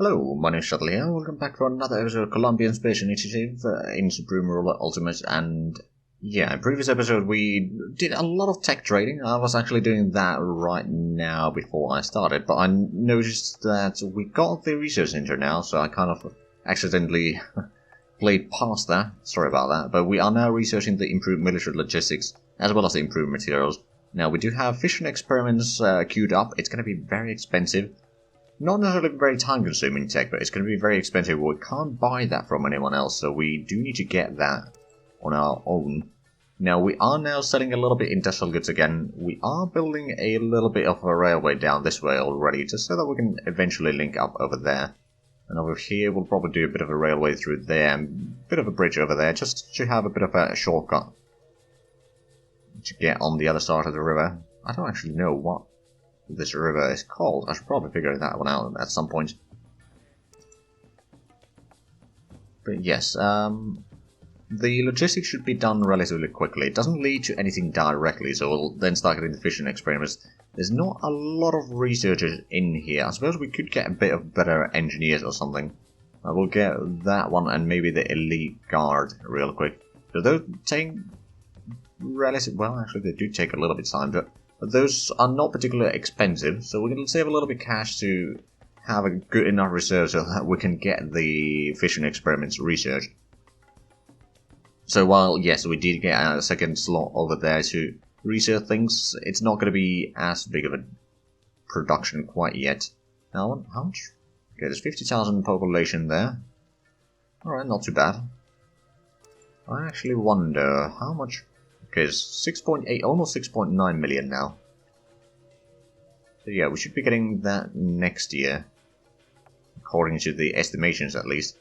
Hello, my name is Shuttle here. Welcome back to another episode of Colombian Space Initiative in Supreme Ruler Ultimate. And yeah, in previous episode we did a lot of tech trading. I was actually doing that right now before I started, but I noticed that we got the research center now, so I kind of accidentally played past that. Sorry about that. But we are now researching the improved military logistics as well as the improved materials. Now we do have fission experiments queued up. It's going to be very expensive. Not necessarily very time-consuming tech, but it's going to be very expensive. We can't buy that from anyone else, so we do need to get that on our own. Now, we are now selling a little bit industrial goods again. We are building a little bit of a railway down this way already, just so that we can eventually link up over there. And over here, we'll probably do a bit of a railway through there, and a bit of a bridge over there, just to have a bit of a shortcut to get on the other side of the river. I don't actually know what this river is called. I should probably figure that one out at some point. But yes, the logistics should be done relatively quickly. It doesn't lead to anything directly, so we'll then start getting the fission experiments. There's not a lot of researchers in here. I suppose we could get a bit of better engineers or something. I will get that one and maybe the elite guard real quick. So those take relative. Well, actually, they do take a little bit of time, but those are not particularly expensive, so we can save a little bit of cash to have a good enough research so that we can get the fission experiments researched. So while, yes, we did get a second slot over there to research things, it's not going to be as big of a production quite yet. Now, how much? Okay, there's 50,000 population there. Alright, not too bad. I actually wonder how much. Okay, it's 6.8, almost 6.9 million now. So yeah, we should be getting that next year, according to the estimations at least.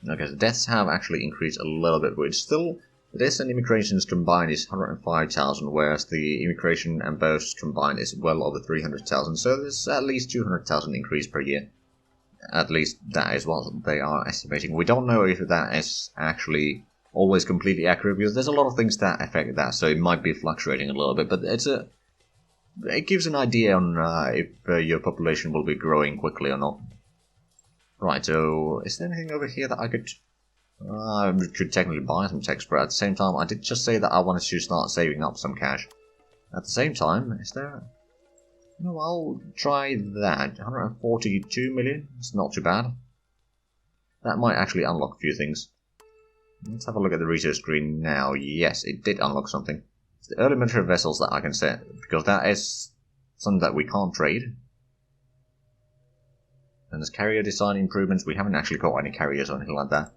Okay, the deaths have actually increased a little bit, but it's still, the deaths and immigrations combined is 105,000, whereas the immigration and births combined is well over 300,000, so there's at least 200,000 increase per year. At least that is what they are estimating. We don't know if that is actually always completely accurate, because there's a lot of things that affect that, so it might be fluctuating a little bit, but it gives an idea on if your population will be growing quickly or not. Right, so is there anything over here that I could technically buy some text, but at the same time I did just say that I wanted to start saving up some cash. At the same time, is there... No, I'll try that. 142 million, it's not too bad. That might actually unlock a few things. Let's have a look at the research screen now. Yes, it did unlock something. It's the early military vessels that I can set, because that is something that we can't trade. And there's carrier design improvements. We haven't actually got any carriers or anything like that.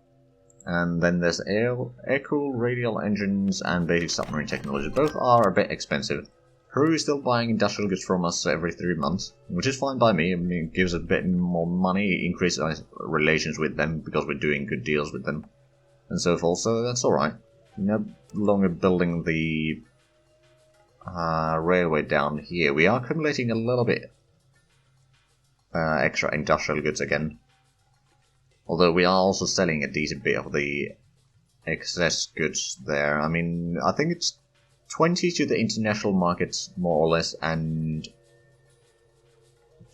And then there's air-cooled radial engines and basic submarine technology. Both are a bit expensive. Peru is still buying industrial goods from us every 3 months, which is fine by me. I mean, it gives a bit more money, it increases our relations with them because we're doing good deals with them, and so forth, so that's alright. No longer building the railway down here. We are accumulating a little bit extra industrial goods again. Although we are also selling a decent bit of the excess goods there. I mean, I think it's 20 to the international markets, more or less, and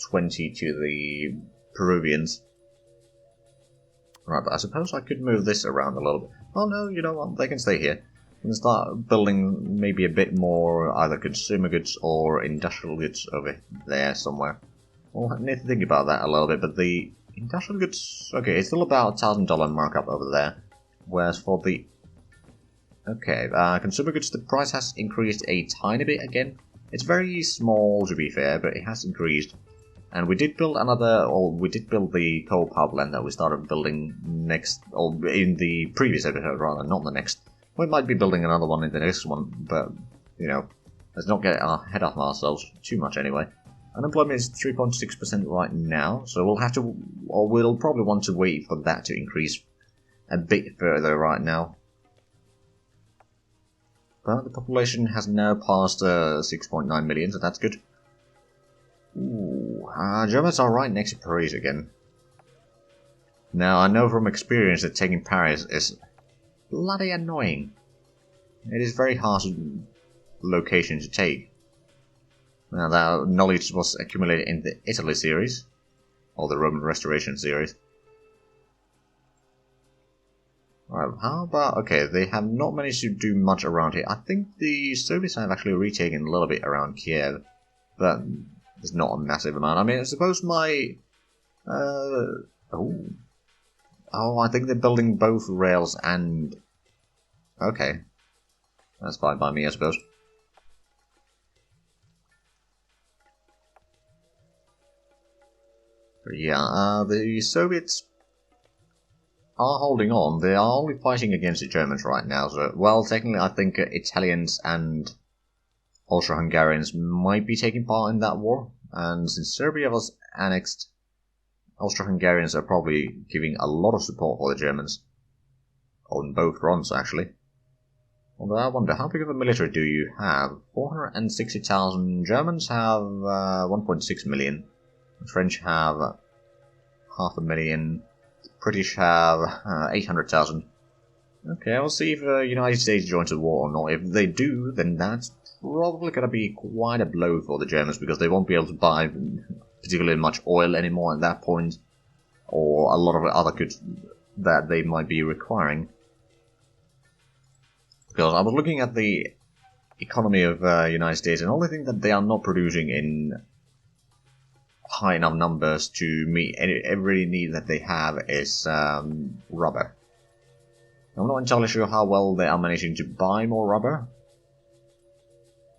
20 to the Peruvians. Right, but I suppose I could move this around a little bit. Oh no, you know what, they can stay here. We can start building maybe a bit more either consumer goods or industrial goods over there somewhere. We'll need to think about that a little bit, but the industrial goods... Okay, it's still about $1,000 markup over there. Whereas for the... Okay, consumer goods, the price has increased a tiny bit again. It's very small to be fair, but it has increased. And we did build we did build the coal power plant that we started building next, or in the previous episode rather, not the next. We might be building another one in the next one, but, you know, let's not get ahead of ourselves too much anyway. Unemployment is 3.6% right now, so we'll have to, or we'll probably want to wait for that to increase a bit further right now. But the population has now passed 6.9 million, so that's good. Ooh, Germans are right next to Paris again. Now, I know from experience that taking Paris is bloody annoying. It is very hard location to take. Now, that knowledge was accumulated in the Italy series. or the Roman Restoration series. Alright, how about... okay, they have not managed to do much around here. I think the Soviets have actually retaken a little bit around Kiev, but it's not a massive amount. I mean, I suppose my... oh, I think they're building both rails and... okay. That's fine by me, I suppose. But yeah, the Soviets are holding on. They are only fighting against the Germans right now. So, well, technically, I think Italians and Austro-Hungarians might be taking part in that war. And since Serbia was annexed, Austro-Hungarians are probably giving a lot of support for the Germans. On both fronts, actually. Although I wonder, how big of a military do you have? 460,000. Germans have 1.6 million. The French have 500,000. The British have 800,000. Okay, I'll see if the United States joins the war or not. If they do, then that's probably going to be quite a blow for the Germans, because they won't be able to buy particularly much oil anymore at that point, or a lot of other goods that they might be requiring. Because I was looking at the economy of the United States, and the only thing that they are not producing in high enough numbers to meet every need that they have is rubber. I'm not entirely sure how well they are managing to buy more rubber,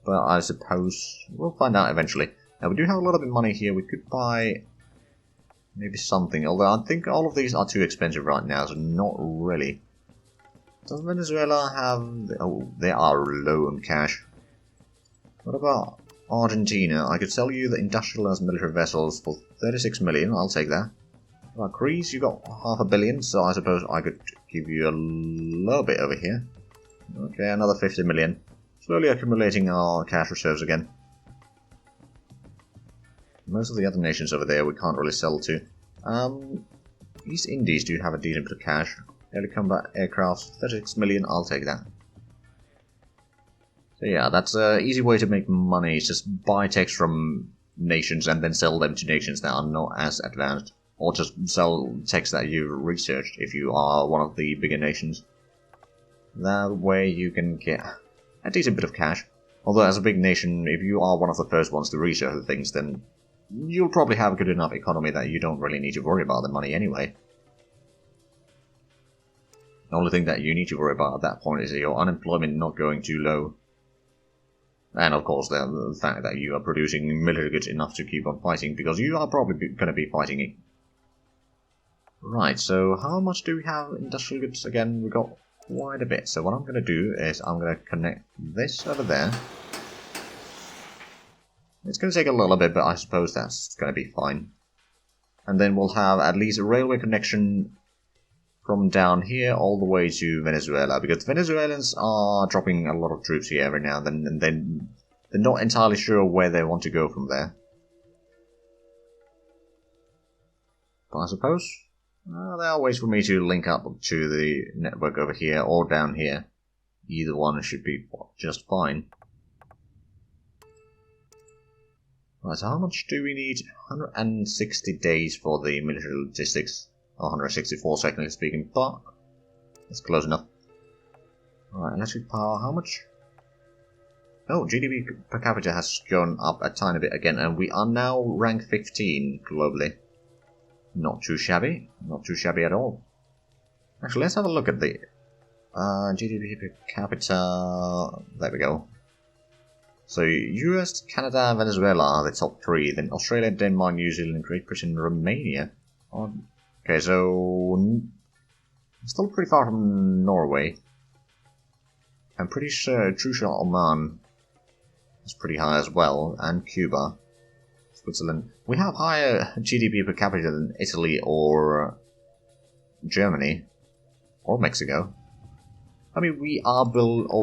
but I suppose we'll find out eventually. Now, we do have a little bit of money here. We could buy maybe something, although I think all of these are too expensive right now, so not really. Does Venezuela have... oh, they are low on cash. What about Argentina? I could sell you the industrialized military vessels for 36 million, I'll take that. What about Greece? You got 500 million, so I suppose I could give you a little bit over here. Okay, another 50 million. Slowly accumulating our cash reserves again. Most of the other nations over there we can't really sell to. East Indies do have a decent bit of cash. Early combat aircraft, 36 million, I'll take that. So yeah, that's an easy way to make money, is just buy techs from nations and then sell them to nations that are not as advanced. Or just sell techs that you've researched if you are one of the bigger nations. That way you can get a decent bit of cash. Although as a big nation, if you are one of the first ones to research the things, then you'll probably have a good enough economy that you don't really need to worry about the money anyway. The only thing that you need to worry about at that point is your unemployment not going too low. And of course the fact that you are producing military goods enough to keep on fighting, because you are probably going to be fighting it. Right, so how much do we have industrial goods again? We got quite a bit. So what I'm going to do is I'm going to connect this over there. It's going to take a little bit, but I suppose that's going to be fine. And then we'll have at least a railway connection from down here all the way to Venezuela, because Venezuelans are dropping a lot of troops here every now and then, and then they're not entirely sure where they want to go from there. But I suppose there are ways for me to link up to the network over here or down here. Either one should be just fine. Right, so how much do we need? 160 days for the military logistics. 164 technically speaking, but that's close enough. Alright, electric power, how much? Oh, GDP per capita has gone up a tiny bit again, and we are now rank 15 globally. Not too shabby, not too shabby at all. Actually, let's have a look at the GDP per capita. There we go. So, US, Canada, and Venezuela are the top three, then Australia, Denmark, New Zealand, Great Britain, and Romania. Okay, so still pretty far from Norway. I'm pretty sure Oman is pretty high as well, and Cuba, Switzerland. We have higher GDP per capita than Italy or Germany or Mexico. I mean, we are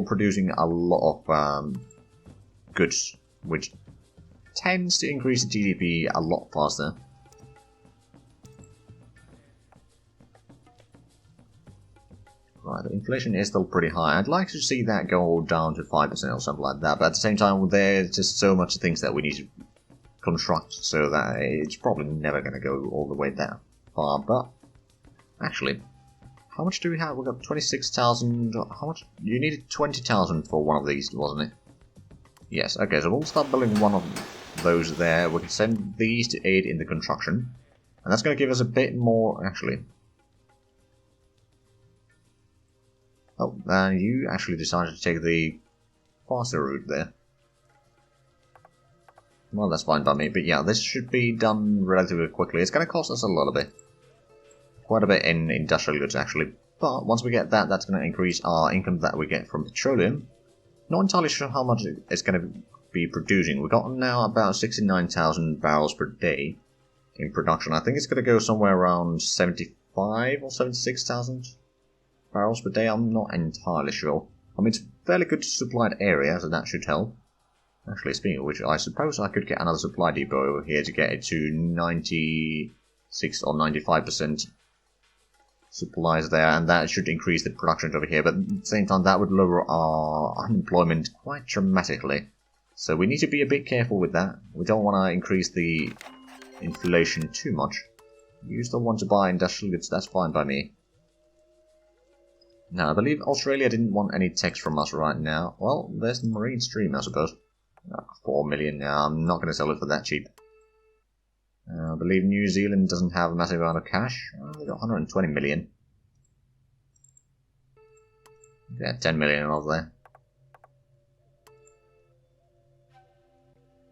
producing a lot of goods, which tends to increase the GDP a lot faster. Right, the inflation is still pretty high. I'd like to see that go down to 5% or something like that, but at the same time, there's just so much things that we need to construct so that it's probably never going to go all the way that far. But actually, how much do we have? We've got 26,000. How much? You needed 20,000 for one of these, wasn't it? Yes, okay, so we'll start building one of those there. We can send these to aid in the construction. And that's going to give us a bit more, actually. Oh, and you actually decided to take the faster route there. Well, that's fine by me, but yeah, this should be done relatively quickly. It's going to cost us a little bit. Quite a bit in industrial goods, actually. But once we get that, that's going to increase our income that we get from petroleum. Not entirely sure how much it's going to be producing. We've got now about 69,000 barrels per day in production. I think it's going to go somewhere around 75 or 76,000 barrels per day. I'm not entirely sure. I mean, it's a fairly good supplied area, so that should help. Actually, speaking of which, I suppose I could get another supply depot over here to get it to 96 or 95% supplies there, and that should increase the production over here, but at the same time that would lower our unemployment quite dramatically. So we need to be a bit careful with that. We don't want to increase the inflation too much. You still want to buy industrial goods, that's fine by me. Now, I believe Australia didn't want any text from us right now. Well, there's the marine stream, I suppose. 4 million now, I'm not going to sell it for that cheap. I believe New Zealand doesn't have a massive amount of cash. They've got 120 million. Yeah, 10 million over there.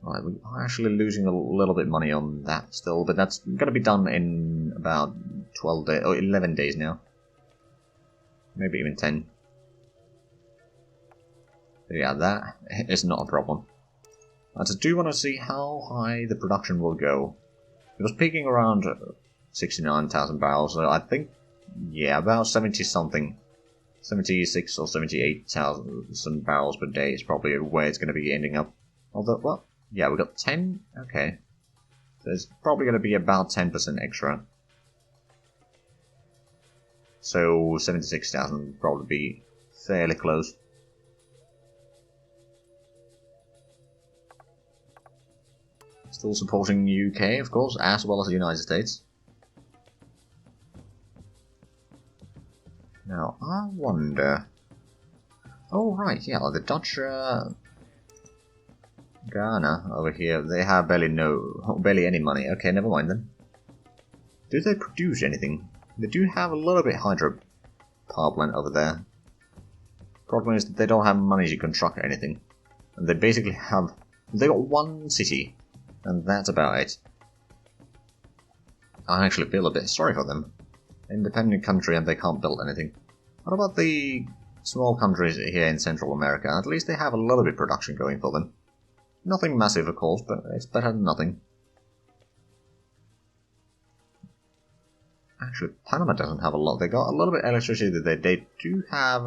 Right, we are actually losing a little bit of money on that still, but that's going to be done in about 12 days, or 11 days now. Maybe even 10. But yeah, that is not a problem. I just do want to see how high the production will go. It was peaking around 69,000 barrels, so I think, yeah, about 70 something. 76 or 78,000 barrels per day is probably where it's going to be ending up. Although, well, yeah, we got 10, okay. So it's probably going to be about 10% extra. So 76,000 would probably be fairly close. Still supporting the UK, of course, as well as the United States. Now, I wonder... Oh, right, yeah, the Dutch... Ghana over here, they have barely any money. Okay, never mind then. Do they produce anything? They do have a little bit hydro power plant over there. Problem is that they don't have money to construct anything. And they basically have... They got one city. And that's about it. I actually feel a bit sorry for them. Independent country and they can't build anything. What about the small countries here in Central America? At least they have a little bit of production going for them. Nothing massive, of course, but it's better than nothing. Actually, Panama doesn't have a lot. They got a little bit of electricity. They do have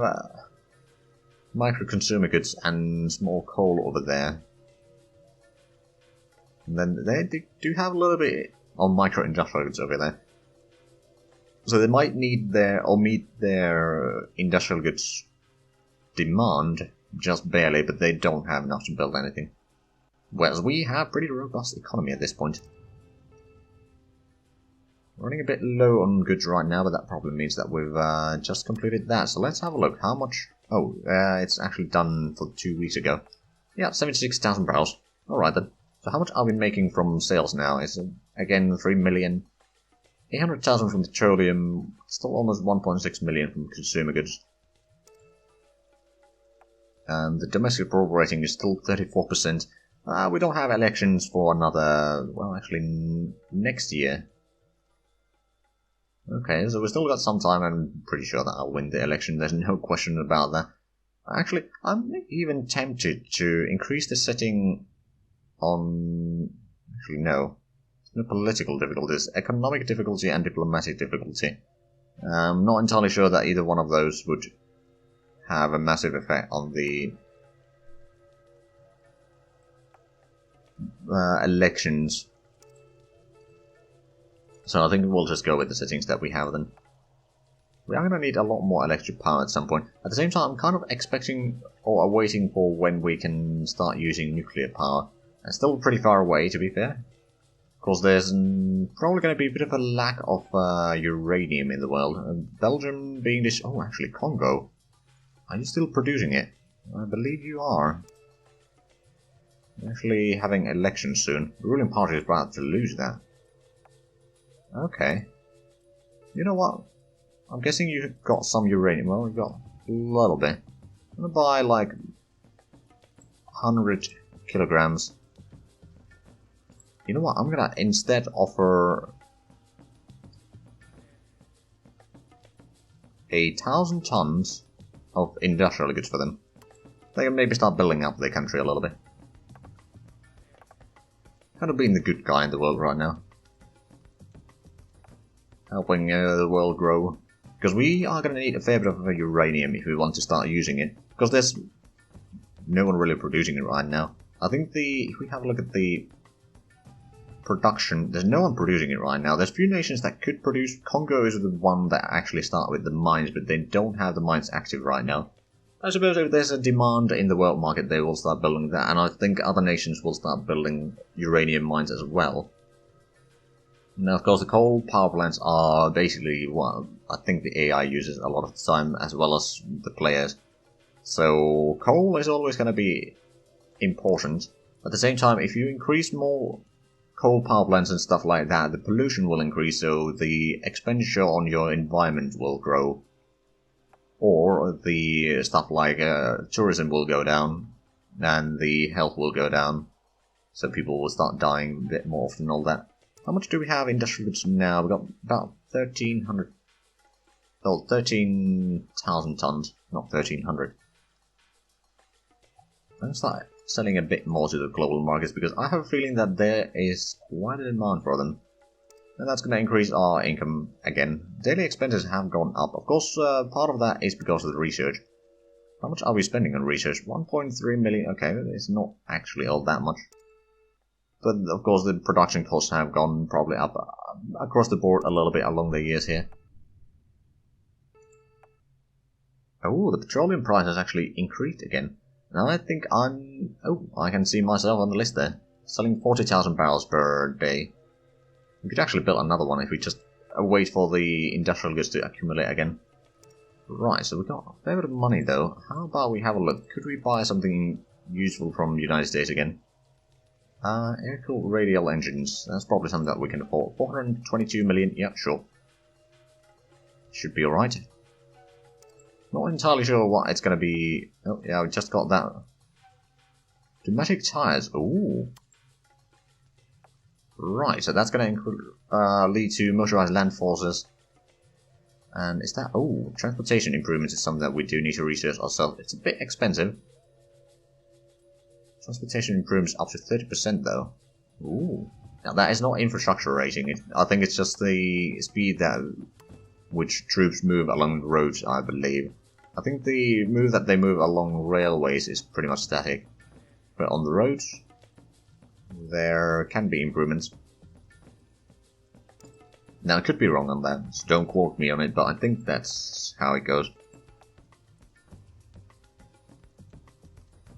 micro consumer goods and small coal over there. And then they do have a little bit of micro-industrial goods over there. So they might need meet their industrial goods demand just barely, but they don't have enough to build anything. Whereas we have pretty robust economy at this point. Running a bit low on goods right now, but that probably means that we've just completed that. So let's have a look. How much? Oh, it's actually done for 2 weeks ago. Yeah, 76,000 barrels. Alright then. So how much are we making from sales now? It's again 3 million. 800,000 from petroleum, still almost 1.6 million from consumer goods. And the domestic approval rating is still 34%. We don't have elections for another, well, actually next year. Okay, so we've still got some time, and I'm pretty sure that I'll win the election, there's no question about that. Actually, I'm even tempted to increase the setting on... Actually, no. No political difficulties. Economic difficulty and diplomatic difficulty. I'm not entirely sure that either one of those would have a massive effect on the elections. So I think we'll just go with the settings that we have then. We are going to need a lot more electric power at some point. At the same time, I'm kind of expecting or waiting for when we can start using nuclear power. It's still pretty far away, to be fair. Of course, there's probably going to be a bit of a lack of uranium in the world. Belgium being this... Oh, actually, Congo. Are you still producing it? I believe you are. We're actually having elections soon. The ruling party is about to lose that. Okay. You know what? I'm guessing you got some uranium. Well, you've got a little bit. I'm gonna buy like 100 kilograms. You know what? I'm gonna instead offer 1,000 tons of industrial goods for them. They can maybe start building up their country a little bit. Kind of being the good guy in the world right now. Helping the world grow. Because we are going to need a fair bit of uranium if we want to start using it. Because there's no one really producing it right now. I think if we have a look at the production, there's no one producing it right now. There's a few nations that could produce. Congo is the one that actually start with the mines, but they don't have the mines active right now. I suppose if there's a demand in the world market, they will start building that, and I think other nations will start building uranium mines as well. Now, of course, the coal power plants are basically what I think the AI uses a lot of the time, as well as the players. So, coal is always going to be important. At the same time, if you increase more coal power plants and stuff like that, the pollution will increase, so the expenditure on your environment will grow. Or the stuff like tourism will go down, and the health will go down, so people will start dying a bit more often and all that. How much do we have industrial goods now? We've got about 1,300... Well, 13,000 tons, not 1,300. I'm going to start selling a bit more to the global markets, because I have a feeling that there is quite a demand for them. And that's going to increase our income again. Daily expenses have gone up. Of course, part of that is because of the research. How much are we spending on research? 1.3 million. Okay, it's not actually all that much. But of course, the production costs have gone probably up across the board a little bit along the years here. Oh, the petroleum price has actually increased again. Now I think I'm... Oh, I can see myself on the list there. Selling 40,000 barrels per day. We could actually build another one if we just wait for the industrial goods to accumulate again. Right, so we've got a fair bit of money though. How about we have a look? Could we buy something useful from the United States again? Air-cooled radial engines. That's probably something that we can afford. 422 million, yeah, sure. Should be alright. Not entirely sure what it's going to be. Oh, yeah, we just got that. Pneumatic tires. Ooh. Right, so that's going to lead to motorized land forces. And is that... Oh, transportation improvements is something that we do need to research ourselves. It's a bit expensive. Transportation improves up to 30% though. Ooh. Now that is not infrastructure rating. I think it's just the speed that which troops move along the roads, I believe. I think the move that they move along railways is pretty much static. But on the roads, there can be improvements. Now, I could be wrong on that, so don't quote me on it, but I think that's how it goes.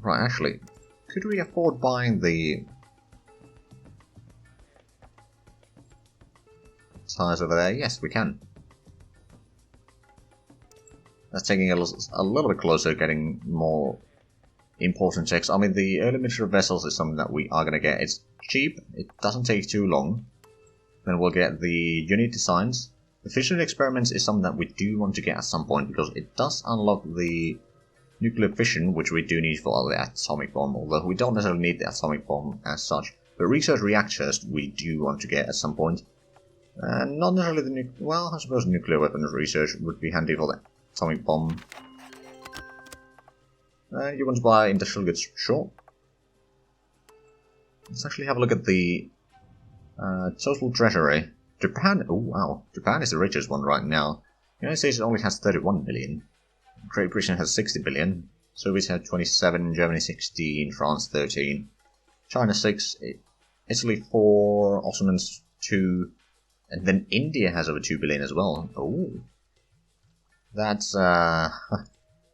Right, actually, could we afford buying the tires over there? Yes, we can. That's taking a little bit closer, getting more important checks. I mean, the early military vessels is something that we are going to get. It's cheap, it doesn't take too long. Then we'll get the unit designs. The fission experiments is something that we do want to get at some point, because it does unlock the nuclear fission, which we do need for the atomic bomb, although we don't necessarily need the atomic bomb as such. But research reactors we do want to get at some point. And not necessarily the well, I suppose nuclear weapons research would be handy for the atomic bomb. You want to buy industrial goods? Sure. Let's actually have a look at the total treasury. Japan, oh wow, Japan is the richest one right now. The United States only has 31 billion. Great Britain has 60 billion. Soviets have 27, Germany 16, France 13, China 6, Italy 4, Ottomans 2, and then India has over 2 billion as well. Oh, that's a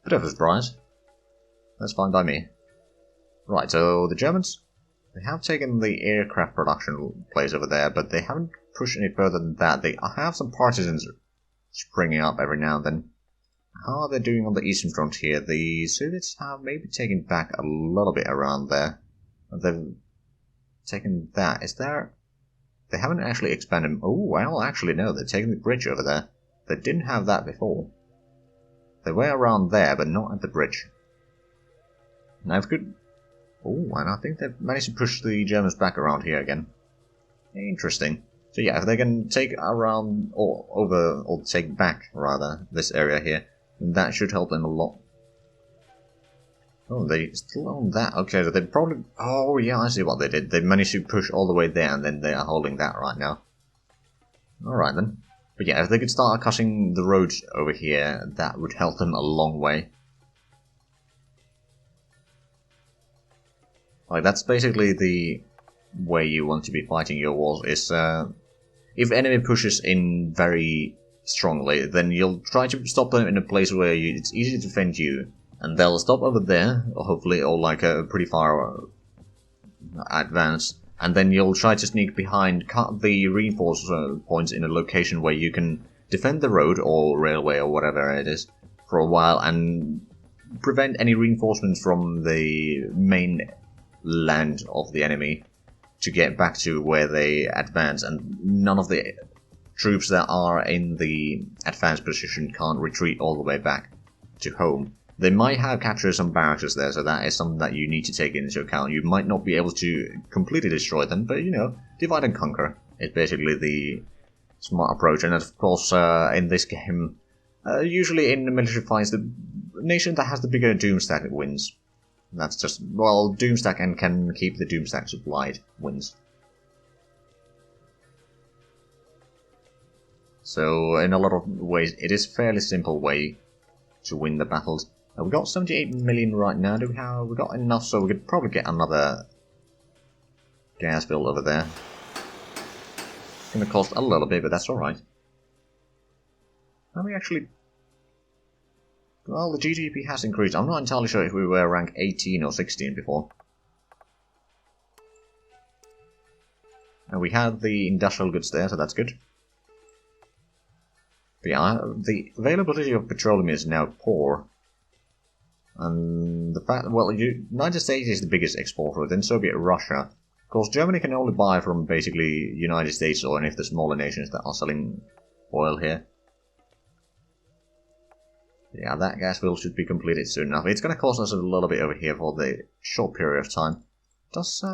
bit of a surprise. That's fine by me. Right, so the Germans, They have taken the aircraft production place over there, but they haven't pushed any further than that. They have some partisans springing up every now and then. How are they doing on the eastern frontier? The Soviets have maybe taken back a little bit around there. They've taken that. Is there... They haven't actually expanded... Oh, well, actually, no. They're taking the bridge over there. They didn't have that before. They were around there, but not at the bridge. Now, if good... Oh, and I think they've managed to push the Germans back around here again. Interesting. So yeah, if they can take around, or over, or take back, rather, this area here, then that should help them a lot. Oh, they still own that. Okay, so they probably... Oh, yeah, I see what they did. They managed to push all the way there, and then they are holding that right now. Alright then. But yeah, if they could start cutting the roads over here, that would help them a long way. Like, that's basically the way you want to be fighting your wars, is if enemy pushes in very strongly, then you'll try to stop them in a place where it's easy to defend you, and they'll stop over there, hopefully, or like a pretty far advance, and then you'll try to sneak behind, cut the reinforcement points in a location where you can defend the road or railway or whatever it is for a while, and prevent any reinforcements from the main land of the enemy to get back to where they advance, and none of the troops that are in the advanced position can't retreat all the way back to home. They might have captured some barracks there, so that is something that you need to take into account. You might not be able to completely destroy them, but you know, divide and conquer is basically the smart approach. And of course, in this game, usually in military fights, the nation that has the bigger doomstack wins. That's just, well, Doomstack and can keep the Doomstack supplied wins. So, in a lot of ways, it is a fairly simple way to win the battles. We've got 78 million right now. We got enough, so we could probably get another gas field over there. It's going to cost a little bit, but that's alright. Are we actually... Well, the GDP has increased. I'm not entirely sure if we were rank 18 or 16 before. And we had the industrial goods there, so that's good. But yeah, the availability of petroleum is now poor. And the fact, well, the United States is the biggest exporter, then Soviet Russia. Of course, Germany can only buy from basically United States or any of the smaller nations that are selling oil here. Yeah, that gas field should be completed soon enough. It's going to cost us a little bit over here for the short period of time. Does,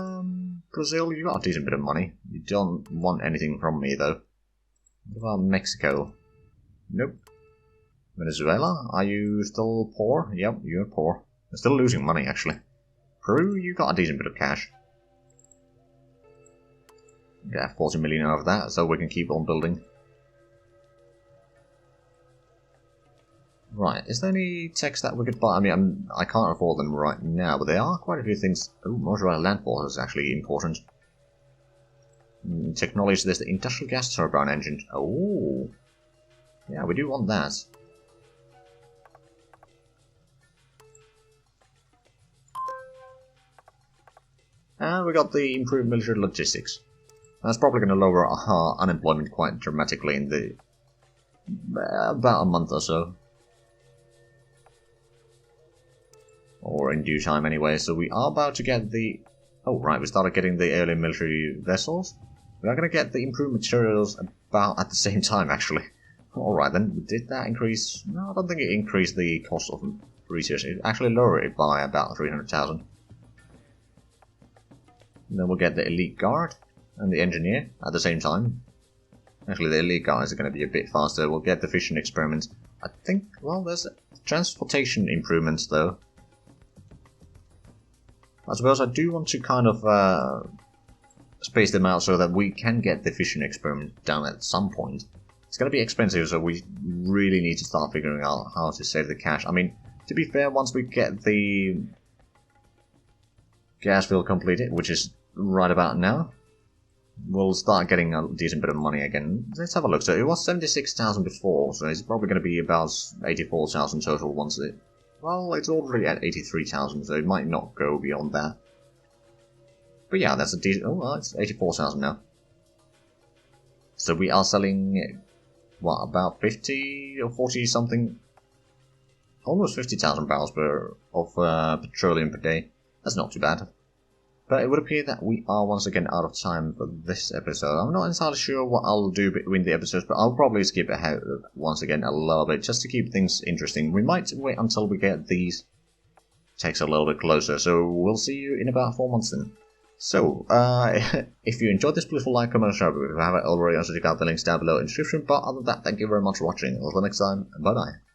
Brazil, you got a decent bit of money. You don't want anything from me, though. What about Mexico? Nope. Venezuela, are you still poor? Yep, you're poor. You're still losing money, actually. Peru, you got a decent bit of cash. Yeah, 40 million out of that, so we can keep on building. Right, is there any techs that we could buy? I mean, I can't afford them right now, but there are quite a few things. Oh, motorized land force is actually important. Technology, there's the industrial gas turbine engine. Oh, yeah, we do want that. And we got the improved military logistics. That's probably going to lower our unemployment quite dramatically in the about a month or so. Or in due time anyway, so we are about to get the... Oh right, we started getting the early military vessels. We are going to get the improved materials about at the same time, actually. Alright then, did that increase... No, I don't think it increased the cost of research. It actually lowered it by about 300,000. Then we'll get the elite guard and the engineer at the same time. Actually, the elite guys are going to be a bit faster. We'll get the fission experiments. I think, well, there's transportation improvements though. I suppose I do want to kind of space them out so that we can get the fission experiment done at some point. It's going to be expensive, so we really need to start figuring out how to save the cash. I mean, to be fair, once we get the gas field completed, which is right about now, we'll start getting a decent bit of money again. Let's have a look. So it was 76,000 before, so it's probably going to be about 84,000 total once it... Well, it's already at 83,000, so it might not go beyond that. But yeah, that's a decent... Oh, well, it's 84,000 now. So we are selling, what, about 50 or 40 something? Almost 50,000 barrels of petroleum per day. That's not too bad. But it would appear that we are once again out of time for this episode. I'm not entirely sure what I'll do between the episodes, but I'll probably skip ahead once again a little bit just to keep things interesting. We might wait until we get these techs a little bit closer, so we'll see you in about 4 months then. So, if you enjoyed this, please like, comment, and share. If you haven't already, also check out the links down below in the description. But other than that, thank you very much for watching. Until next time, bye bye.